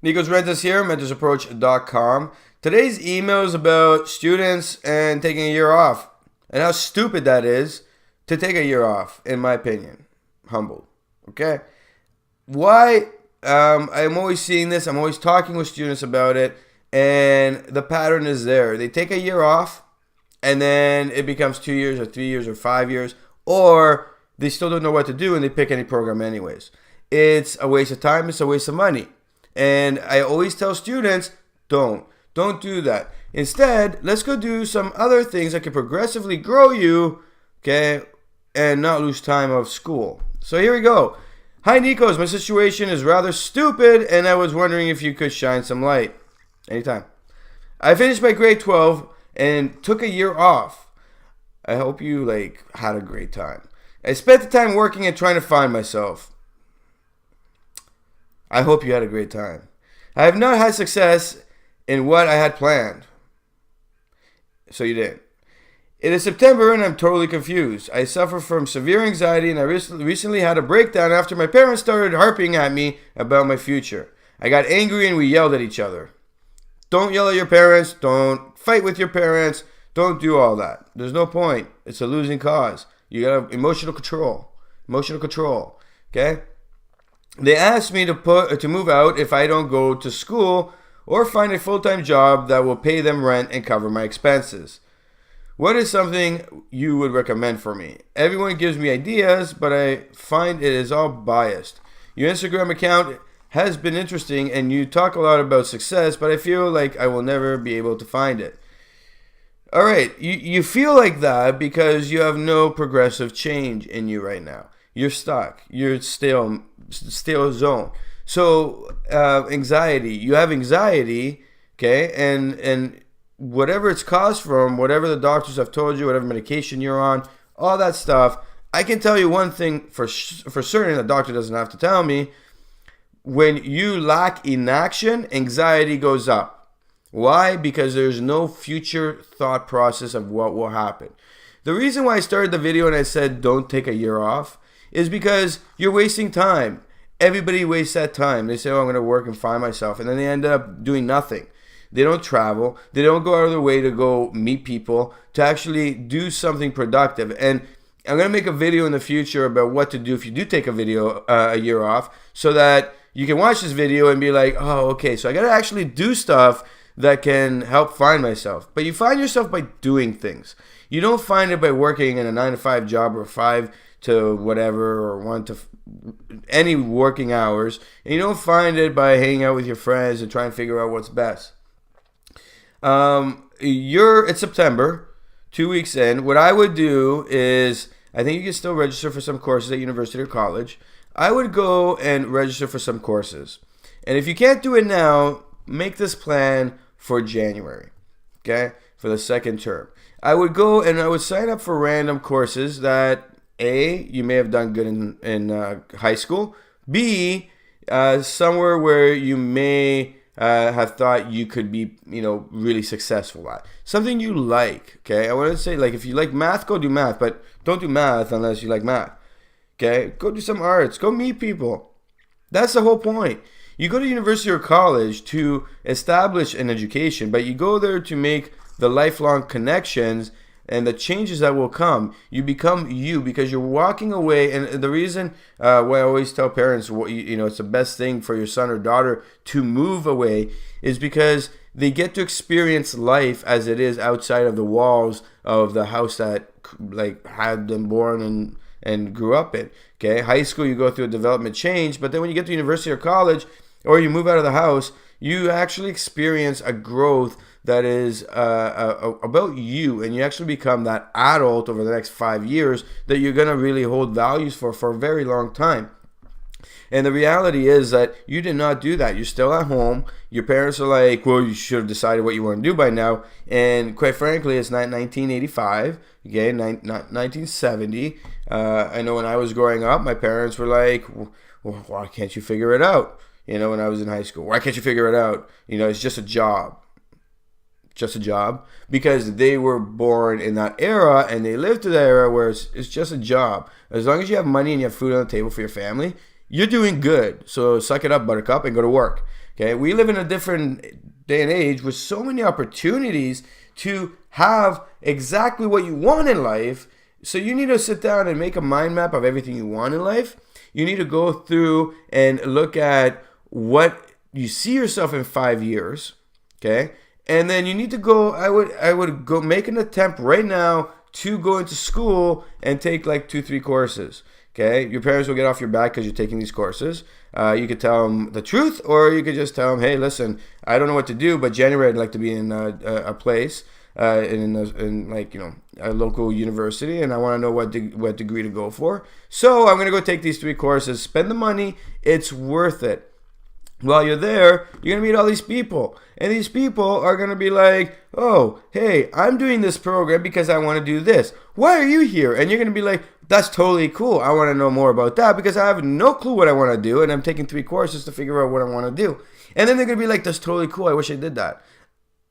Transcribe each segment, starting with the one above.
Nikos Rentas here, mentorsapproach.com. Today's email is about students and taking a year off and how stupid that is to take a year off, in my opinion. Humbled. Okay? Why? I'm always seeing this. I'm always talking with students about it, and the pattern is there. They take a year off, and then it becomes 2 years or 3 years or 5 years, or they still don't know what to do and they pick any program anyways. It's a waste of time. It's a waste of money. And I always tell students, don't do that. Instead, let's go do some other things that can progressively grow you, okay, and not lose time of school. So here we go. Hi, Nikos. My situation is rather stupid, and I was wondering if you could shine some light. Anytime. I finished my grade 12 and took a year off. I hope you, had a great time. I spent the time working and trying to find myself. I hope you had a great time. I have not had success in what I had planned. So you did. It is September and I'm totally confused. I suffer from severe anxiety and I recently had a breakdown after my parents started harping at me about my future. I got angry and we yelled at each other. Don't yell at your parents. Don't fight with your parents. Don't do all that. There's no point. It's a losing cause. You got emotional control. Emotional control. Okay? They asked me to move out if I don't go to school or find a full-time job that will pay them rent and cover my expenses. What is something you would recommend for me? Everyone gives me ideas, but I find it is all biased. Your Instagram account has been interesting and you talk a lot about success, but I feel like I will never be able to find it. All right, you feel like that because you have no progressive change in you right now. You're stuck. You're stale zone. So anxiety. You have anxiety, okay, and whatever it's caused from, whatever the doctors have told you, whatever medication you're on, all that stuff. I can tell you one thing for certain. The doctor doesn't have to tell me. When you lack inaction, anxiety goes up. Why? Because there's no future thought process of what will happen. The reason why I started the video and I said don't take a year off is because you're wasting time. Everybody wastes that time. They say, oh, I'm going to work and find myself. And then they end up doing nothing. They don't travel. They don't go out of their way to go meet people, to actually do something productive. And I'm going to make a video in the future about what to do if you do take a year off, so that you can watch this video and be like, oh, okay, so I got to actually do stuff that can help find myself. But you find yourself by doing things. You don't find it by working in a 9-to-5 job or 5 to whatever, or 1 to any working hours. And you don't find it by hanging out with your friends and trying to figure out what's best. It's September, 2 weeks in. What I would do is, I think you can still register for some courses at university or college. I would go and register for some courses. And if you can't do it now, make this plan for January, okay, for the second term. I would go and I would sign up for random courses that, A, you may have done good in high school, B, somewhere where you may have thought you could be, really successful at. Something you like, okay? I want to say, if you like math, go do math, but don't do math unless you like math, okay? Go do some arts. Go meet people. That's the whole point. You go to university or college to establish an education, but you go there to make the lifelong connections and the changes that will come. You become you because you're walking away. And the reason why I always tell parents, it's the best thing for your son or daughter to move away is because they get to experience life as it is outside of the walls of the house that had them born and grew up in. Okay, high school, you go through a development change, but then when you get to university or college, or you move out of the house, you actually experience a growth that is about you, and you actually become that adult over the next 5 years that you're going to really hold values for a very long time. And the reality is that you did not do that. You're still at home. Your parents are like, well, you should have decided what you want to do by now. And quite frankly, it's not 1985, okay, not 1970. I know when I was growing up, my parents were like, well, why can't you figure it out? When I was in high school, why can't you figure it out? It's just a job. Just a job. Because they were born in that era and they lived through that era where it's just a job. As long as you have money and you have food on the table for your family, you're doing good. So suck it up, buttercup, and go to work. Okay, we live in a different day and age with so many opportunities to have exactly what you want in life. So you need to sit down and make a mind map of everything you want in life. You need to go through and look at what you see yourself in 5 years. Okay, and then you need to go. I would go make an attempt right now to go into school and take like 2-3 courses. Okay, your parents will get off your back because you're taking these courses. You could tell them the truth, or you could just tell them, hey, listen, I don't know what to do, but January I'd like to be in a place in like, you know, a local university, and I want to know what degree to go for. So I'm gonna go take these 3 courses, spend the money. It's worth it. While you're there, you're going to meet all these people. And these people are going to be like, oh, hey, I'm doing this program because I want to do this. Why are you here? And you're going to be like, that's totally cool. I want to know more about that because I have no clue what I want to do. And I'm taking 3 courses to figure out what I want to do. And then they're going to be like, that's totally cool. I wish I did that.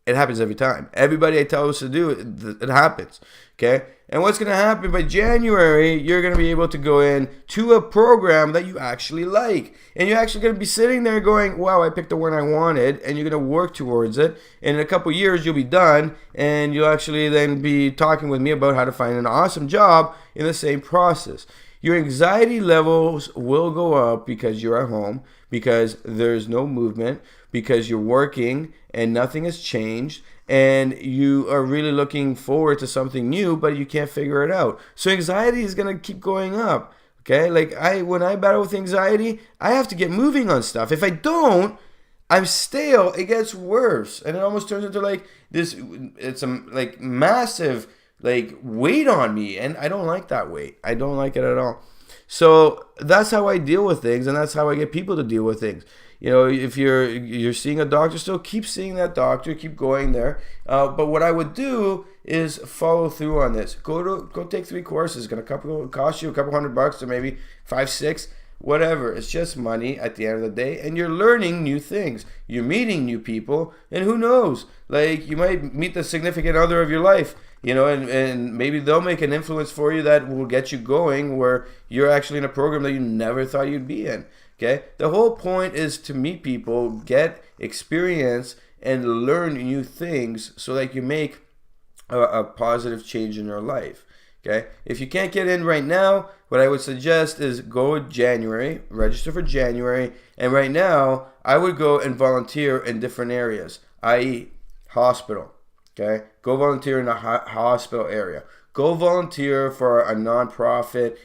It happens every time. Everybody I tell us to do, it happens. Okay? And what's going to happen by January, you're going to be able to go in to a program that you actually like. And you're actually going to be sitting there going, wow, I picked the one I wanted. And you're going to work towards it. And in a couple years, you'll be done. And you'll actually then be talking with me about how to find an awesome job in the same process. Your anxiety levels will go up because you're at home, because there's no movement, because you're working and nothing has changed, and you are really looking forward to something new, but you can't figure it out. So anxiety is going to keep going up. Okay? Like when I battle with anxiety, I have to get moving on stuff. If I don't, I'm stale. It gets worse, and it almost turns into like this. It's a like massive like weight on me, and I don't like that weight. I don't like it at all. So that's how I deal with things, and that's how I get people to deal with things. You know, if you're seeing a doctor, still keep seeing that doctor, keep going there. But what I would do is follow through on this. Go take 3 courses. It's gonna cost you a couple $100 or maybe 5, 6, whatever. It's just money at the end of the day, and you're learning new things. You're meeting new people, and who knows? Like you might meet the significant other of your life. You know, and maybe they'll make an influence for you that will get you going where you're actually in a program that you never thought you'd be in. Okay? The whole point is to meet people, get experience, and learn new things so that you make a positive change in your life. Okay? If you can't get in right now, what I would suggest is go January, register for January, and right now I would go and volunteer in different areas, i.e. hospital. Okay, go volunteer in a hospital area. Go volunteer for a nonprofit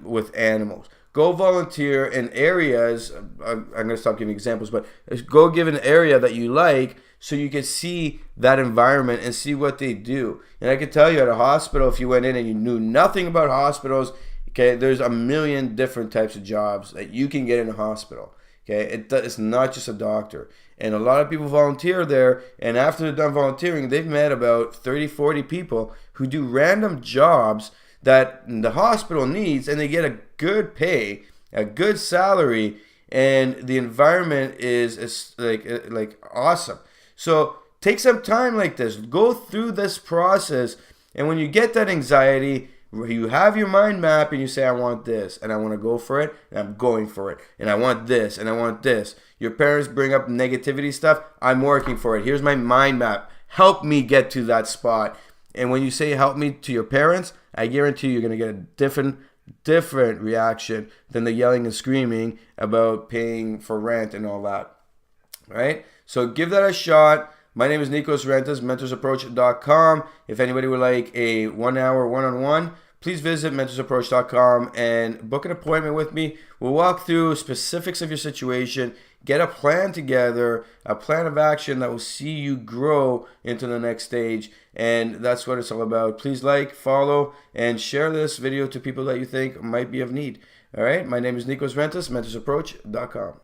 with animals. Go volunteer in areas. I'm going to stop giving examples, but go give an area that you like so you can see that environment and see what they do. And I can tell you at a hospital, if you went in and you knew nothing about hospitals, okay, there's a million different types of jobs that you can get in a hospital. Okay, it's not just a doctor. And a lot of people volunteer there, and after they're done volunteering, they've met about 30, 40 people who do random jobs that the hospital needs, and they get a good pay, a good salary, and the environment is like awesome. So take some time like this. Go through this process, and when you get that anxiety, you have your mind map and you say, I want this and I want to go for it and I'm going for it and I want this and I want this. Your parents bring up negativity stuff. I'm working for it. Here's my mind map. Help me get to that spot. And when you say help me to your parents, I guarantee you're going to get a different reaction than the yelling and screaming about paying for rent and all that. All right? So give that a shot. My name is Nikos Rentas, mentorsapproach.com. If anybody would like a 1-hour one-on-one, please visit mentorsapproach.com and book an appointment with me. We'll walk through specifics of your situation, get a plan together, a plan of action that will see you grow into the next stage. And that's what it's all about. Please like, follow, and share this video to people that you think might be of need. All right? My name is Nikos Rentas, mentorsapproach.com.